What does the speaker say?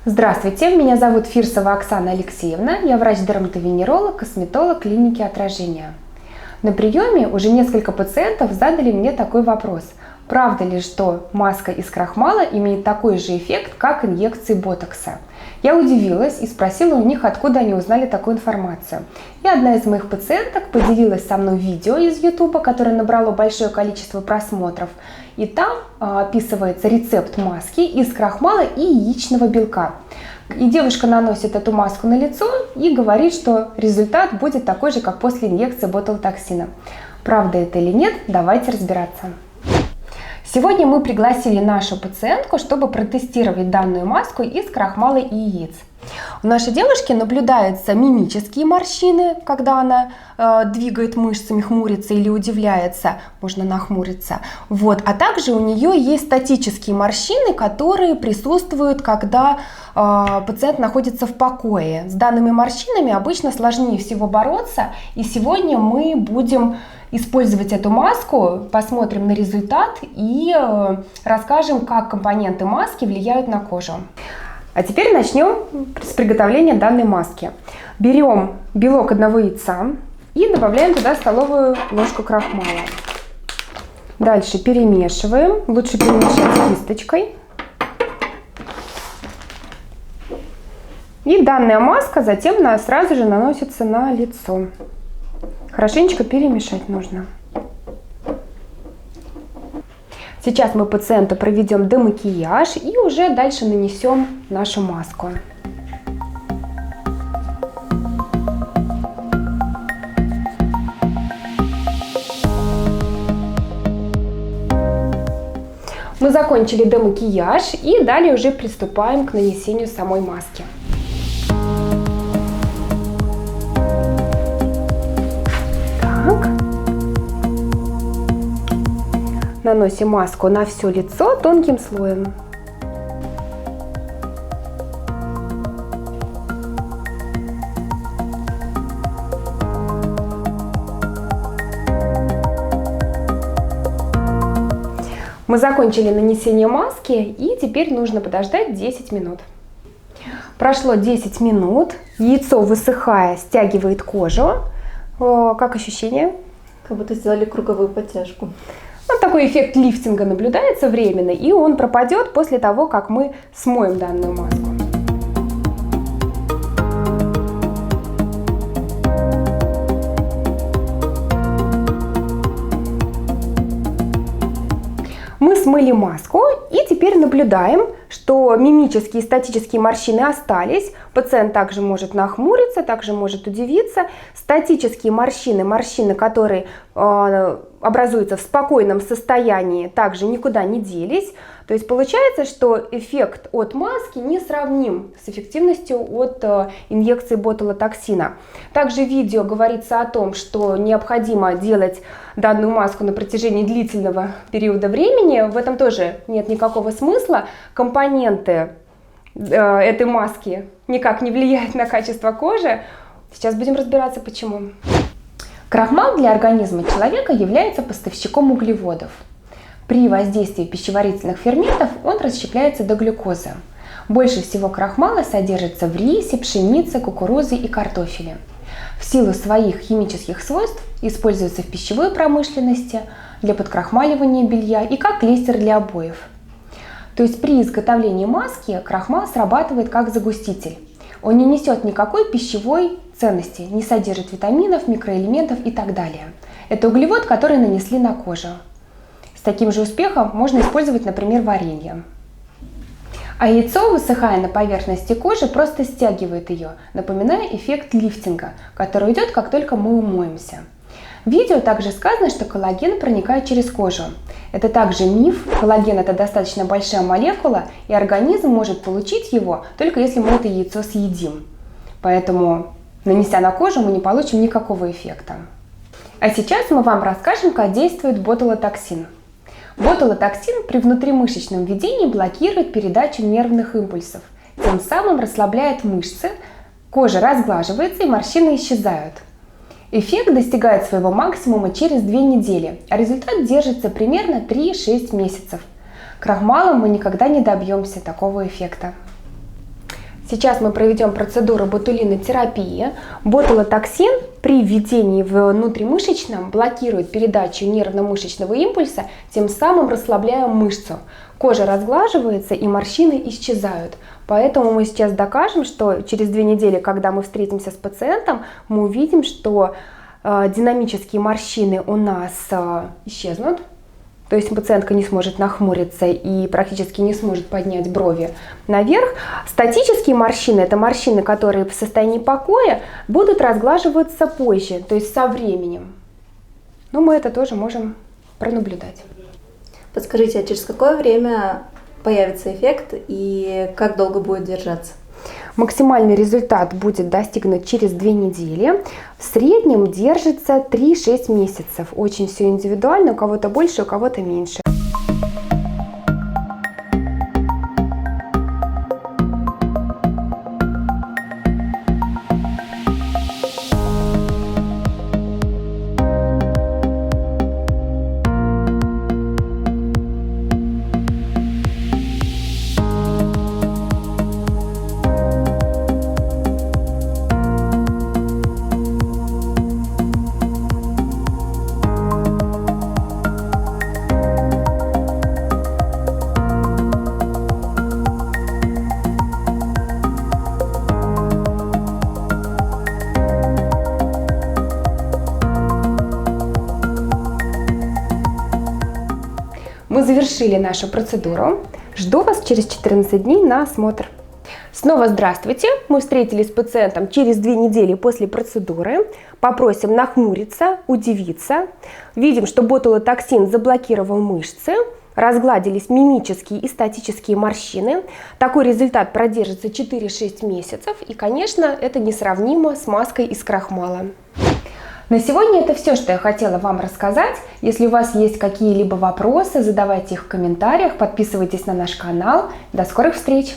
Здравствуйте, меня зовут Фирсова Оксана Алексеевна, я врач-дерматовенеролог, косметолог клиники Отражения. На приеме уже несколько пациентов задали мне такой вопрос: правда ли, что маска из крахмала имеет такой же эффект, как инъекции ботокса? Я удивилась и спросила у них, откуда они узнали такую информацию. И одна из моих пациенток поделилась со мной видео из YouTube, которое набрало большое количество просмотров. И там описывается рецепт маски из крахмала и яичного белка. И девушка наносит эту маску на лицо и говорит, что результат будет такой же, как после инъекции ботулотоксина. Правда это или нет, давайте разбираться. Сегодня мы пригласили нашу пациентку, чтобы протестировать данную маску из крахмала и яиц. У нашей девушки наблюдаются мимические морщины, когда она двигает мышцами, хмурится или удивляется, можно нахмуриться. А также у нее есть статические морщины, которые присутствуют, когда пациент находится в покое. С данными морщинами обычно сложнее всего бороться, и сегодня мы будем использовать эту маску, посмотрим на результат и расскажем, как компоненты маски влияют на кожу. А теперь начнем с приготовления данной маски. Берем белок одного яйца и добавляем туда столовую ложку крахмала. Дальше перемешиваем, лучше перемешать кисточкой. И данная маска затем сразу же наносится на лицо. Хорошенечко перемешать нужно. Сейчас мы пациенту проведем демакияж и уже дальше нанесем нашу маску. Мы закончили демакияж и далее уже приступаем к нанесению самой маски. Наносим маску на все лицо тонким слоем. Мы закончили нанесение маски и теперь нужно подождать 10 минут. Прошло 10 минут, яйцо, высыхая, стягивает кожу. Как ощущение? Как будто сделали круговую подтяжку. Такой эффект лифтинга наблюдается временно, и он пропадет после того, как мы смоем данную маску. Мы смыли маску и теперь наблюдаем, что мимические и статические морщины остались. Пациент также может нахмуриться, также может удивиться. Статические морщины, которые образуются в спокойном состоянии, также никуда не делись. То есть получается, что эффект от маски не сравним с эффективностью от инъекции ботулотоксина. Также в видео говорится о том, что необходимо делать данную маску на протяжении длительного периода времени. В этом тоже нет никакого смысла. Компоненты этой маски никак не влияют на качество кожи. Сейчас будем разбираться, почему. Крахмал для организма человека является поставщиком углеводов. При воздействии пищеварительных ферментов он расщепляется до глюкозы. Больше всего крахмала содержится в рисе, пшенице, кукурузе и картофеле. В силу своих химических свойств используется в пищевой промышленности, для подкрахмаливания белья и как клейстер для обоев. То есть при изготовлении маски крахмал срабатывает как загуститель. Он не несет никакой пищевой ценности, не содержит витаминов, микроэлементов и так далее. Это углевод, который нанесли на кожу. С таким же успехом можно использовать, например, варенье. А яйцо, высыхая на поверхности кожи, просто стягивает ее, напоминая эффект лифтинга, который идет, как только мы умоемся. В видео также сказано, что коллаген проникает через кожу. Это также миф. Коллаген – это достаточно большая молекула, и организм может получить его только если мы это яйцо съедим. Поэтому, нанеся на кожу, мы не получим никакого эффекта. А сейчас мы вам расскажем, как действует ботулотоксин. Ботулотоксин при внутримышечном введении блокирует передачу нервных импульсов, тем самым расслабляет мышцы, кожа разглаживается и морщины исчезают. Эффект достигает своего максимума через 2 недели, а результат держится примерно 3-6 месяцев. Крахмалом мы никогда не добьемся такого эффекта. Сейчас мы проведем процедуру ботулинотерапии. Ботулотоксин при введении внутримышечном блокирует передачу нервно-мышечного импульса, тем самым расслабляя мышцу. Кожа разглаживается и морщины исчезают. Поэтому мы сейчас докажем, что через 2 недели, когда мы встретимся с пациентом, мы увидим, что динамические морщины у нас исчезнут. То есть пациентка не сможет нахмуриться и практически не сможет поднять брови наверх. Статические морщины, это морщины, которые в состоянии покоя, будут разглаживаться позже, то есть со временем. Но мы это тоже можем пронаблюдать. Подскажите, а через какое время появится эффект и как долго будет держаться? Максимальный результат будет достигнут через 2 недели. В среднем держится 3-6 месяцев. Очень все индивидуально, у кого-то больше, у кого-то меньше. Мы завершили нашу процедуру. Жду вас через 14 дней на осмотр. Снова здравствуйте. Мы встретились с пациентом через 2 недели после процедуры. Попросим нахмуриться, удивиться. Видим, что ботулотоксин заблокировал мышцы. Разгладились мимические и статические морщины. Такой результат продержится 4-6 месяцев. И, конечно, это несравнимо с маской из крахмала. На сегодня это все, что я хотела вам рассказать. Если у вас есть какие-либо вопросы, задавайте их в комментариях, подписывайтесь на наш канал. До скорых встреч!